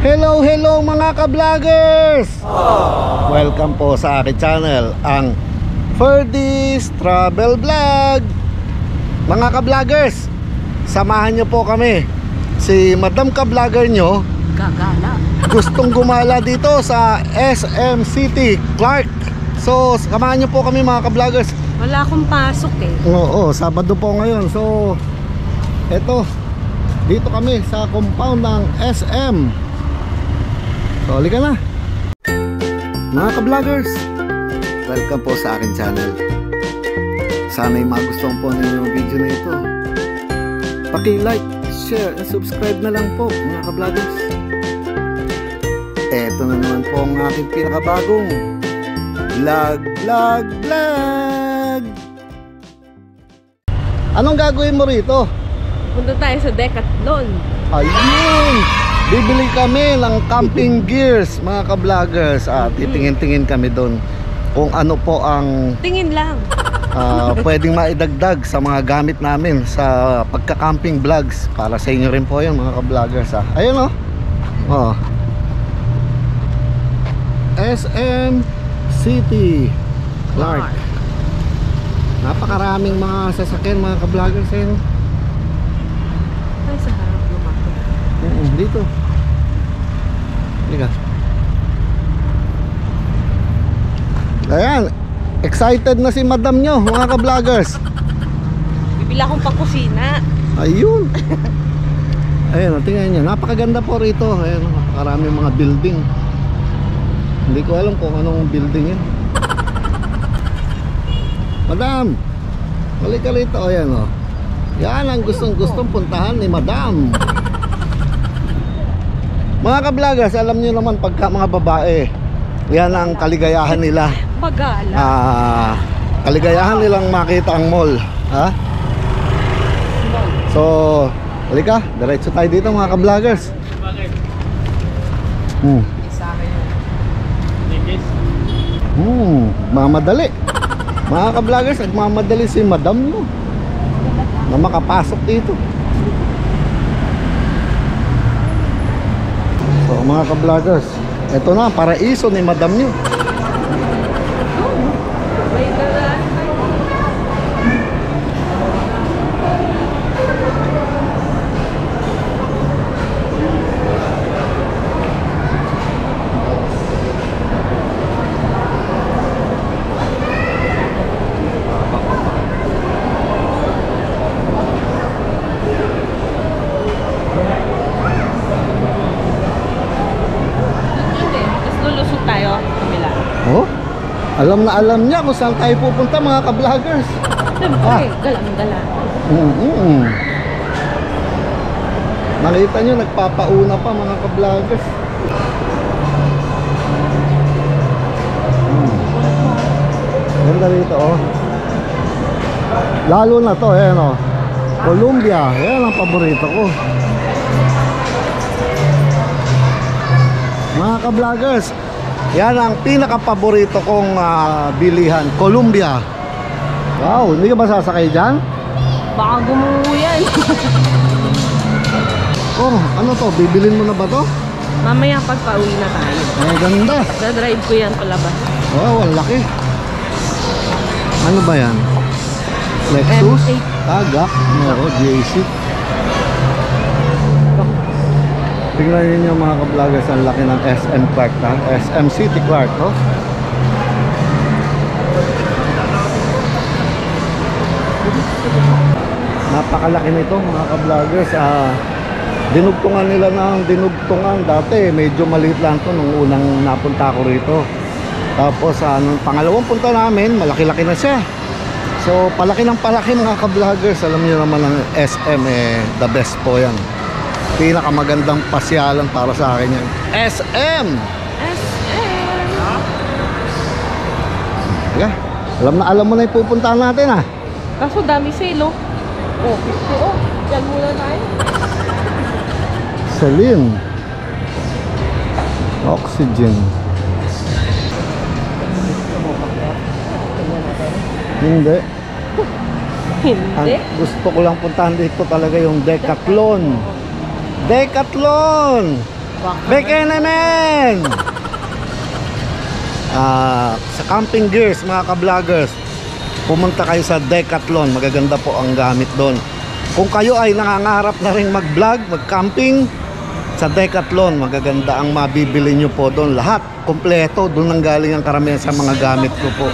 Hello, hello mga ka-vloggers! Welcome po sa aking channel, ang Ferdy's Travel Vlog. Mga ka-vloggers, samahan nyo po kami. Si Madam ka-vlogger nyo gagala, gustong gumala dito sa SM City, Clark. So, samahan nyo po kami mga ka-vloggers. wala akong pasok eh. Oo, Sabado po ngayon. So, eto, dito kami sa compound ng SM. So, halika na mga ka-vloggers, welcome po sa akin channel. Sana'y magustuhan po ninyo yung video na ito. Paki-like, share, and subscribe na lang po mga ka-vloggers. Eto na naman po ang aking pinakabagong vlog. Anong gagawin mo rito? Punta tayo sa Decathlon. Ayun! Bibili kami ng camping gears mga ka-vloggers. Titingin-tingin kami doon kung ano po ang Tingin lang. pwedeng maidagdag sa mga gamit namin sa pagka-camping vlogs. Para sa inyo rin po yun mga ka-vloggers. Ayun oh. SM City, Clark. Napakaraming mga sasakyan mga ka-vloggers. Ayun. Ay, sa harap lumapit. Dito. Liga. Ayan, excited na si madam nyo mga ka-vloggers. Bibili akong pakusina. Ayun. Ayun, tingnan nyo, napakaganda po rito. Ayun, napakaraming mga building. Hindi ko alam kung anong building yan. Madam, balik ka rito. Ayan o. Yan ang gustong puntahan ni madam. Mga ka-vloggers, alam niyo naman pagka mga babae, yan ang kaligayahan nila. Pagala. Kaligayahan nilang makita ang mall. So, halika, diretso tayo dito mga ka-vloggers. Mamadali. Mga ka-vloggers, nagmamadali si madam mo na makapasok dito. So mga ka-vloggers, ito na, paraiso ni madam nyo. Alam na alam niya kung saan tayo pupunta mga ka-vloggers. Siyempre, galang-gala. Nakita nyo, nagpapauna pa mga ka-vloggers. Ganda rito lalo na to, ayan Columbia, ayan ang paborito ko. Mga ka-vloggers, yan ang pinaka-paborito kong bilihan, Columbia. Wow, hindi ka ba sasakay dyan? Baka gumuho yan. Ano to? Bibilin mo na ba to? Mamaya pagpa-uwi na tayo. Ay, ganda. Dadrive ko yan palabas. Wow, ang laki. Ano ba yan? Lexus? Tagak? JC. Tingnan niyo mga ka-vloggers, ang laki ng SM Clark, SM City Clark, Napakalaki nito mga ka-vloggers. Dinugtungan nila ng dinugtungan. Dati medyo maliit lang to nung unang napunta ko rito. Tapos nung pangalawang punta namin, malaki-laki na siya. So palaki ng palaki mga ka-vloggers. Alam niyo naman ang SM the best po yan. Pinakamagandang pasyalan para sa akin yan, SM. Yeah. Alam mo na yung pupuntahan natin Kaso dami sale Diyan muna tayo. Celine Oxygen. Hindi. Ang gusto ko lang puntahan dito talaga yung Decathlon. Decathlon! Beke naman! Sa camping gears mga ka-vloggers, pumunta kayo sa Decathlon, magaganda po ang gamit doon. Kung kayo ay nangangarap na rin mag-vlog, mag-camping, sa Decathlon magaganda ang mabibili nyo po doon. Lahat, kompleto, doon nang galing ang karamihan sa mga gamit ko po.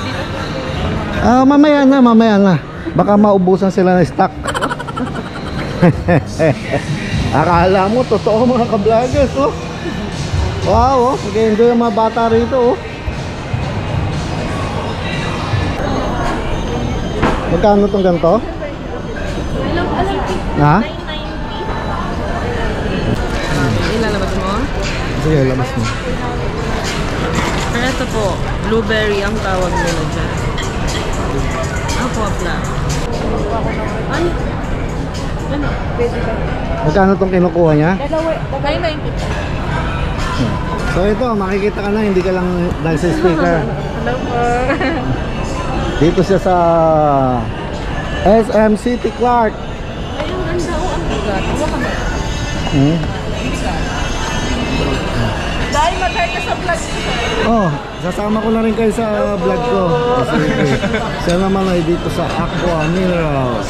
Mamaya na, baka maubusan sila ng stock. Akala mo, totoo mga ka-vloggers, oh. Wow, oh, mag-enjoy ang mga bata rito, oh. Magkano itong ganito? Ha? 990. Ilalabas mo? Sige, labas mo. Pero ito po, blueberry ang tawag nila dyan. Aquafla. Ano? Ano? Magkano itong kinukuha niya? 990. So ito, makikita ka na, hindi ka lang nagsisticker. Hello po. Dito siya sa SM City Clark. Ay, ang ganda o ang bigat. Huwag ka ba? Dahil mag-heart ka sa vlog ko. Oh, sasama ko na rin kayo sa vlog ko. Sige. Siya naman ay dito sa Aqua Minerals.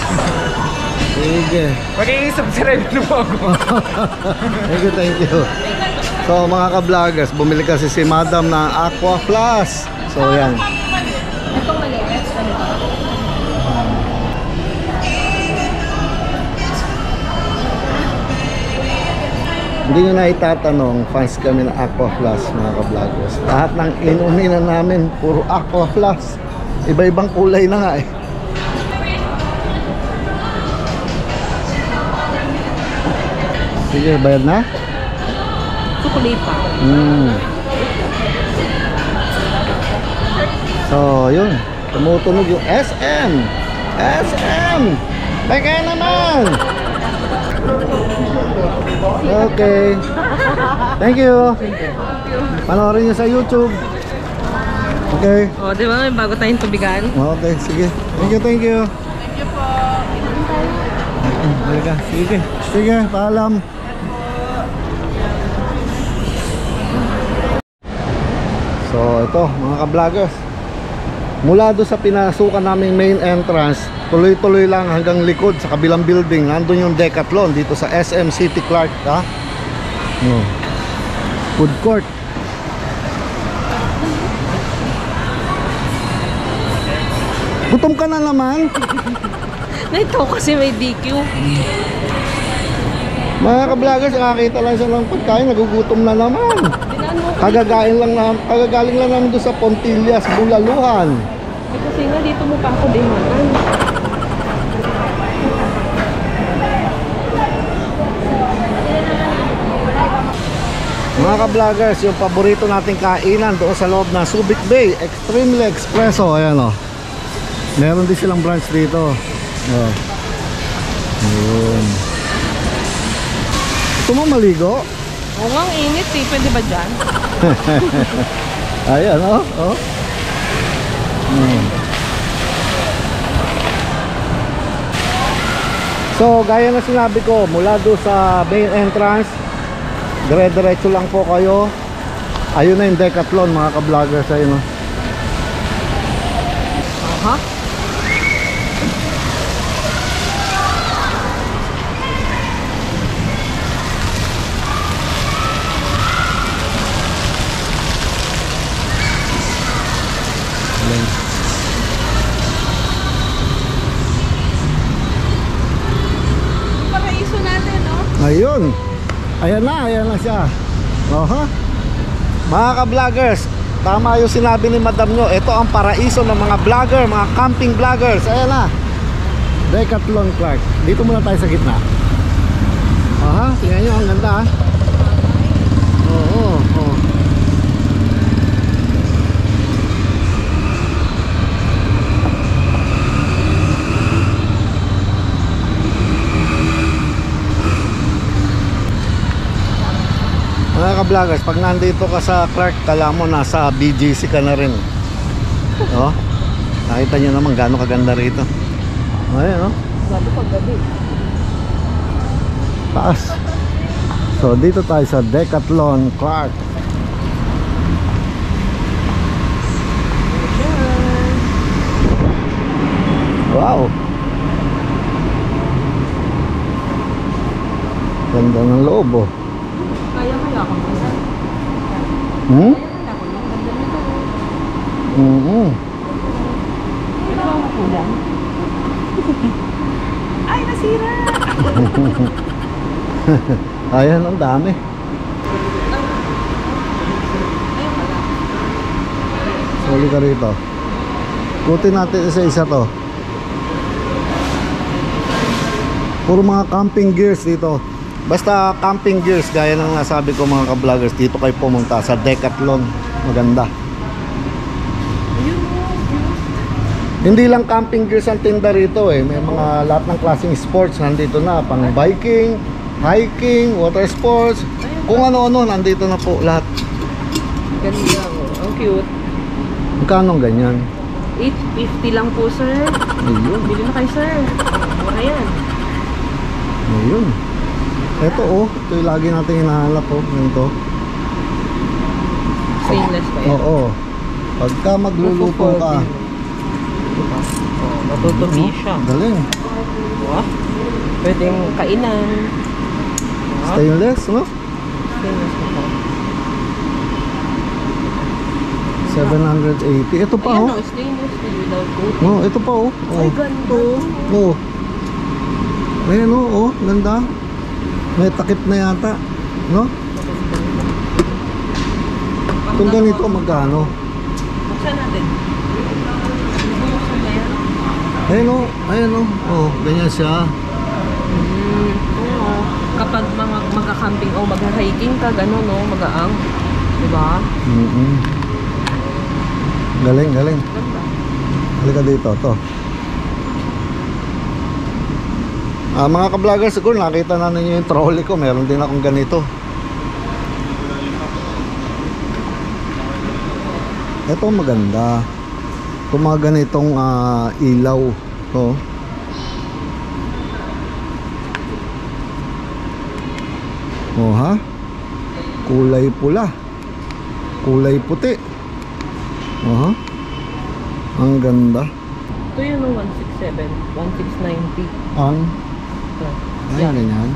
Sige. Mag-i-subscribe na po ako. Thank you. So mga ka-vloggers, bumili kasi si Madam ng Aqua Plus. So yan. Itong maliit. Hindi nyo na itatanong, fans kami ng Aqua Plus mga ka-vloggers. Lahat ng inuminan namin, puro Aqua Plus. Iba-ibang kulay na nga eh. Sige, bayad na? Chocolate. So, yun. Tumutunog yung SM. SM! Beke naman! Okay. Thank you. Panoorin nyo sa YouTube. Okay. O, di ba? May bago tayong tubigan. Okay, sige. Thank you. Thank you po. Halika. Sige. Sige, paalam. So, ito, mga ka-vloggers. Mula doon sa pinasukan naming main entrance, tuloy-tuloy lang hanggang likod sa kabilang building. Nandun yung Decathlon dito sa SM City Clark, ha? No. Food court. Gutom ka na naman. Ito kasi may DQ. Mga ka-vloggers, nakakita lang siya ng pagkain, nagugutom na naman. Kagagaling lang namin doon sa Pontillas, Bulaluhan. Eh, kasi nga dito mo pa ako dimanan. Mga ka-vloggers, yung paborito nating kainan doon sa loob ng Subic Bay, Extremely Espresso. Ayan o. Meron din silang branch dito. Oh. Yun. Gusto mo maligo? Oo nga, ang init eh. Pwede ba dyan? Ayan o. Oh. So, gaya na sinabi ko, mula doon sa main entrance, dire-diretso lang po kayo. Ayun na yung Decathlon mga ka-vloggers. Ayun o. Aha. Paraiso natin, no? Ayun. Ayan na siya. Oha. Mga ka-vloggers, tama yung sinabi ni madam nyo. Ito ang paraiso ng mga vlogger, mga camping vloggers. Ayan na. Decathlon Clark. Dito muna tayo sa gitna. Aha, tingnan nyo, ang ganda. Oo. Mga ka-vloggers, pag nandito ka sa Clark, kala mo nasa BGC ka na rin. Oh, nakita nyo naman gaano kaganda rito. Ayan, oh. Sabi pag gabi. Taas. So dito tayo sa Decathlon Clark. Wow. Ganda ng loob oh. Kaya ako minsan. Hmm? Kaya ako lang. Ganda nito. Ito ang kulang. Ay, nasira! Ayan, ang dami. Ayun pala. Soli ka rito. Kutin natin isa-isa to. Puro mga camping gears dito. Basta camping gears, gaya ng nasabi ko mga ka-vloggers, dito kayo pumunta sa Decathlon. Maganda. Hindi lang camping gears ang tinda rito eh. May mga lahat ng klaseng sports nandito na. Pang biking, hiking, water sports. Kung ano-ano, nandito na po lahat. Ganda oh. Ang cute. Magkano ang ganyan? 850 lang po, sir. Ayun. Bili na kayo, sir. Mura yan. Ayun. Ito oh, ito yung lagi natin hinahanap oh. Ganito. Stainless pa yan. Oo. Pagka magluluto ka. Diba? Oh, matutubi siya. Galing. Diba? Pwedeng kainan. Diba? Stainless, no? Stainless pa po. 780. Ito pa Ayan oh. o, stainless steel without coating. Oh, ito pa oh. Ay, Oh. ganda. Oh. Ayan oh, oh, ganda. May takip na yata, no? Kung ganito magkano? Buksan natin. Buksan ba yan? Ayan oh, ayan oh. Oh, ganyan siya. Oo. Kapag magka-camping o mag-hiking ka, gano'n, no? Mag-aang. Diba? Galing, galing. Ganda. Halika dito, to. Mga ka-vlogger, siguro nakita na ninyo yung trolley ko. Meron din akong ganito. Ito maganda. Ito mga ganitong ilaw. To. Oh ha? Kulay pula. Kulay puti. Oh ha? Ang ganda. Ito yun, no? 167. 1690. Ang Ito. ay Yan. ganyan.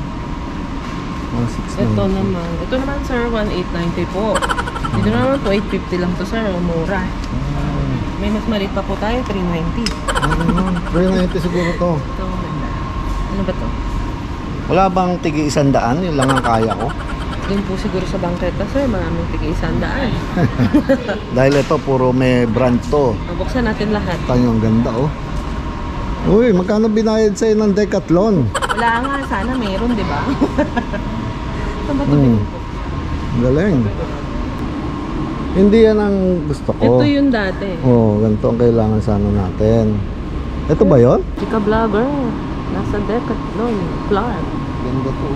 Ito naman. Ito naman, sir, 1890 po. Dito naman, 2850 lang to, sir. Mura. May mas maliit pa po tayo, 390. Ano, 390 siguro to. Ito, ano ba to? Wala bang tigi 100? Yun lang ang kaya ko. Doon po siguro sa bangketa, sir. Maraming tig-100. Dahil ito puro may brand to. Buksan natin lahat. Tanyong ganda oh. Uy, magkano binayad sa'yo ng Decathlon? Wala nga, sana meron, di ba? Saan ba ito Hmm. po? Galing. Hindi yan ang gusto ko. Ito yung dati. Oh, ganito ang kailangan sana natin. Ito ba yon? Chika vlogger. Nasa Decathlon. Clark. Ganda to.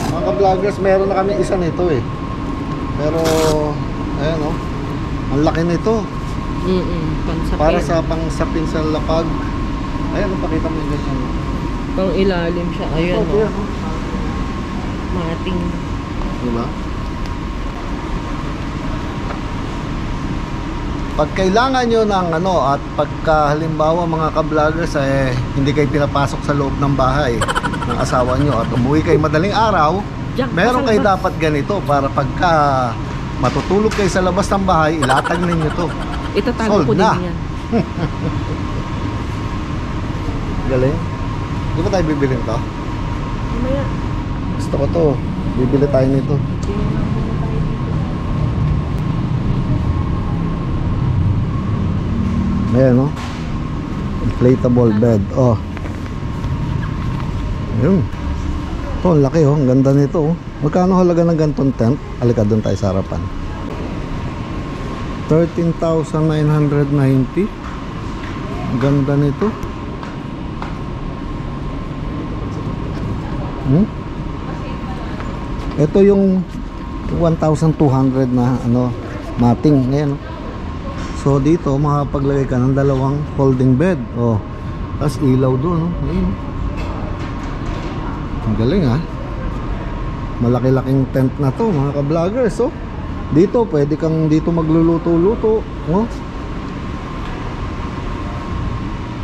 Mga ka-vloggers, meron na kami isa nito eh. Pero, ayan oh. Ang laki nito. Pansapin. Para sa pangsapin sa lapag. Ayan, pakita mo yung ganyan. Pang ilalim siya. Ayun, Ito, no? yan, oh. Mating. Diba? Pag kailangan nyo ng ano, at pagka halimbawa mga ka-vloggers hindi kayo pinapasok sa loob ng bahay ng asawa nyo at umuwi kayo madaling araw, Diyan, meron kayo pasal- dapat ganito para pagka matutulog kayo sa labas ng bahay, ilatag ninyo to. Itatago ko Sold na. din yan. Galing. Di ba tayo bibilin to? Mamaya. Gusto ko to. Bibili tayo nito. Tingnan muna tayo dito. Ayan, no? Inflatable bed. Oh. Ayun. Ito, ang laki, oh. Ang ganda nito, oh. Magkano halaga ng gantong tent? Halika doon tayo sa harapan. 13,990. Ang ganda nito. Ito yung 1,200 na ano, mating. Ayan, oh. So dito makapaglagay ka ng dalawang folding bed. Oh. Tapos ilaw doon, oh. Ayun. Ang galing ah. Malaki-laking tent na to mga ka-vloggers. Oh. Dito pwede kang dito magluluto-luto, oh.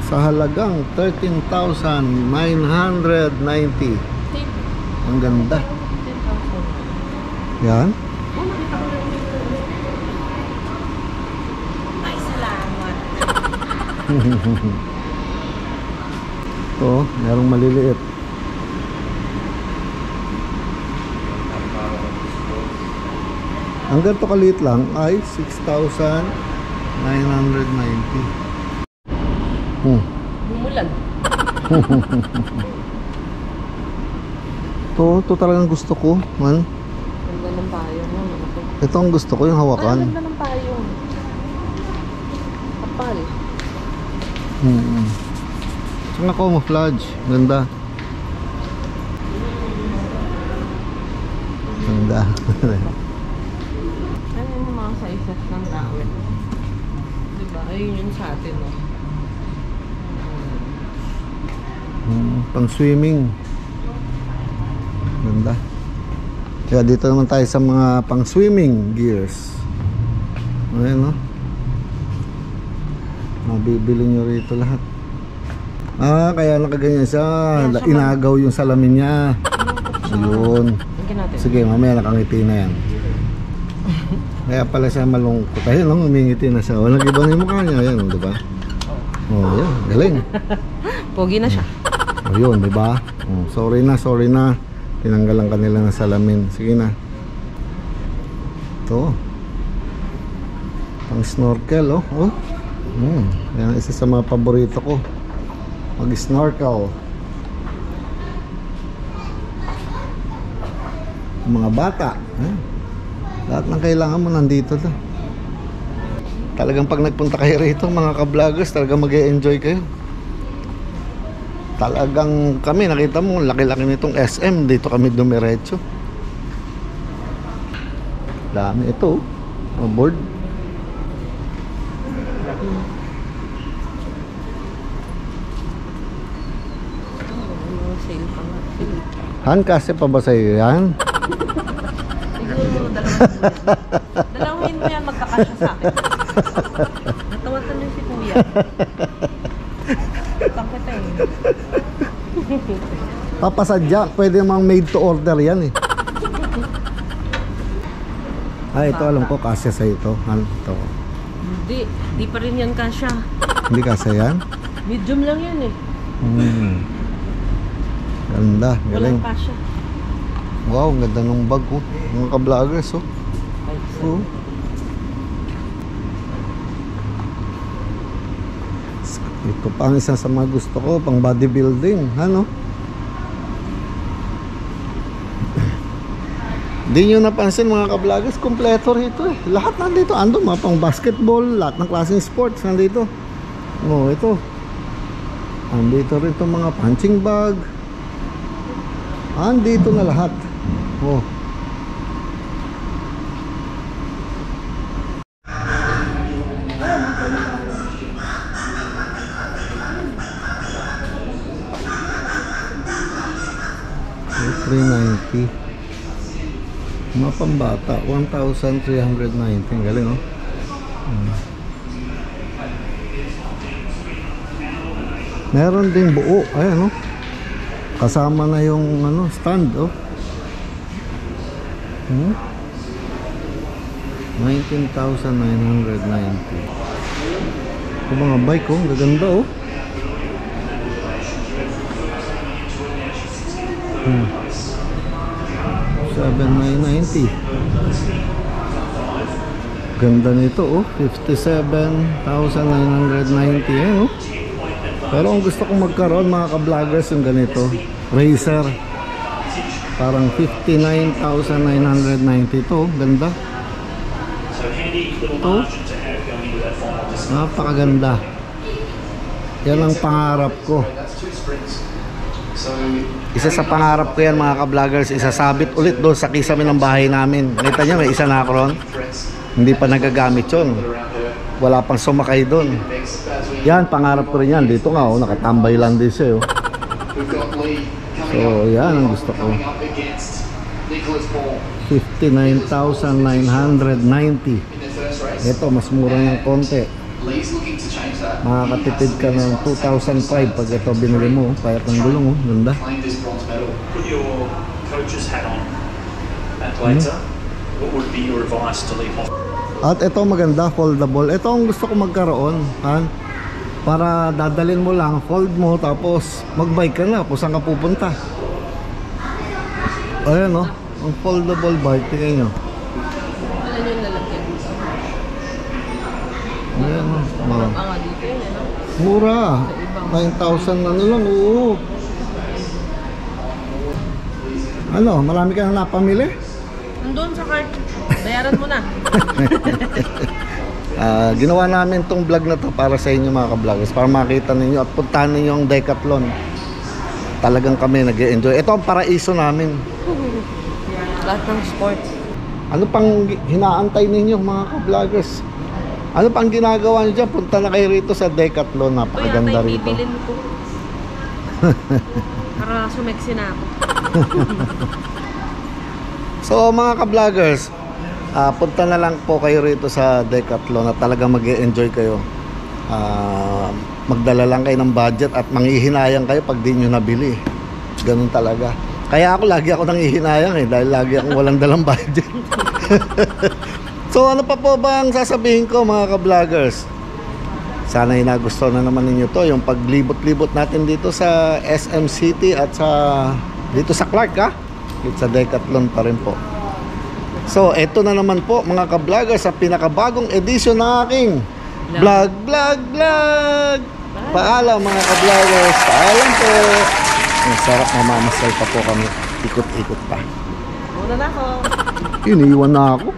Sa halagang 13,990. Ang ganda. Yan. Ay, salamat. Ito, merong maliliit. Ang ganito kaliit lang ay 6,990. Bumulag. Ito talagang gusto ko, man. Ganda ng payong mo. Ito ang gusto ko, yung hawakan. Ganda ng payong. Kapal. Saka camouflage, ganda. Ganda. Ano yung mga sizes ng tawid? Diba? Ayun yun sa atin, no? Pang swimming. Ganda. Kaya dito naman tayo sa mga pang swimming gears. Ayan, no? Mabibili nyo rito lahat. Kaya nakaganyan siya. Inagaw yung salamin niya. Ayun. Sige, mamaya nakangiti na yan. Kaya pala siya malungkot. Ayun, no? Umingiti na siya. Walang iba na yung mukha niya. Ayan, di ba? Oh, yan. Galing. Pogi na siya. Ayun, di ba? Sorry na. Tinanggalan kanila ng salamin. Sige na. Ito. Pang snorkel, oh. Yan, isa sa mga paborito ko. Mag-snorkel. Mga bata. Lahat ng kailangan mo nandito to. Talagang pag nagpunta kayo rito, mga ka-vloggers, talagang mag-e-enjoy kayo. Talagang kami, nakita mo, laki-laki nitong SM. Dito kami dumiretso. Dami ito, board. Sale pa nga. Han, kasi pa ba sa'yo yan? Siguro dalawin mo yan, magkakasya sa akin. Natawasan niyo si Kuya. Bakit eh? Papasadya, pwede mang made to order yan eh. Ito alam ko, kasya sa ito. Han, ito. Di pa rin yan kasya. Hindi kasya yan? Medium lang yan eh. Ganda, galing. Walang kasya. Wow, ang ganda ng bag ko. Mga ka-vloggers, oh. Ay, Oh. Ito pa ang isa sa mga gusto ko, pang bodybuilding, ano? Di nyo napansin mga ka-vloggers, kompleto rito eh. Lahat nandito, ando mga pang basketball, lahat ng klaseng sports nandito. Oh, ito. Andito rin itong mga punching bag. Andito na lahat. Oh. $390. Mga pambata, 1,390. Galing, oh. Meron ding buo. Ayan, oh. Kasama na yung ano, stand, oh. 19,990. Ito mga bike, oh. Gaganda, oh. 7,990. Ganda nito, oh. 57,990, eh, oh. Pero ang gusto kong magkaroon mga ka-vloggers yung ganito, Racer. Parang 59,990 ito, ganda. Ito, napakaganda. Yan ang pangarap ko. Isa sa pangarap ko yan mga ka-vloggers, isasabit ulit doon sa kisame ng bahay namin. Nakita nyo, may isa na ako ron. Hindi pa nagagamit yun. Wala pang sumakay doon. Yan, pangarap ko rin yan. Dito nga, oh, nakatambay lang din siya, oh. So, yan ang gusto ko. 59,990. Ito, mas mura ng konti. Makakatipid ka ng 2,005 pag ito binili mo. Payat ng gulong, oh. Ganda. Put your coach's hat on at later. What would be your advice to leave off? At ito maganda, foldable. Ito ang gusto ko magkaroon, Han. Para dadalhin mo lang, fold mo, tapos mag-bike ka na kung saan ka pupunta. Ayan, oh. Ang foldable bike, tingnan nyo. Alam nyo yung lalagyan. Ayan, oh. Ang nga dito yun, ano? Mura. 9,000 na lang, oo. Ano, marami ka na napamili? Nandun sa cart. Bayaran mo na. Ginawa namin tong vlog na to para sa inyo mga ka-vloggers, para makita ninyo at puntahan ninyo ang Decathlon. Talagang kami nag-enjoy. Ito ang paraiso namin. Lahat ng sports. Ano pang hinaantay ninyo mga ka-vloggers? Ano pang ginagawa niyo dyan? Punta na kayo rito sa Decathlon. Napakaganda Ito yata yung rito. bibilin ko. Para sumeksi na ako. So mga ka-vloggers, punta na lang po kayo rito sa Decathlon at talagang mag-e-enjoy kayo. Magdala lang kayo ng budget at manghihinayang kayo pag di nyo nabili. Ganun talaga. Kaya ako lagi ako nanghihinayang dahil lagi akong walang dalang budget. So ano pa po ba ang sasabihin ko mga ka-vloggers? Sana nagustuhan na naman ninyo to, yung paglibot-libot natin dito sa SM City at dito sa Clark, dito sa Decathlon pa rin po. So eto na naman po mga ka-vloggers sa pinakabagong edisyon ng aking vlog. Paalam mga ka-vloggers, paalam po. Ang sarap, mamamasal pa po kami, ikot-ikot pa. Muna na ako. Iniwan na ako.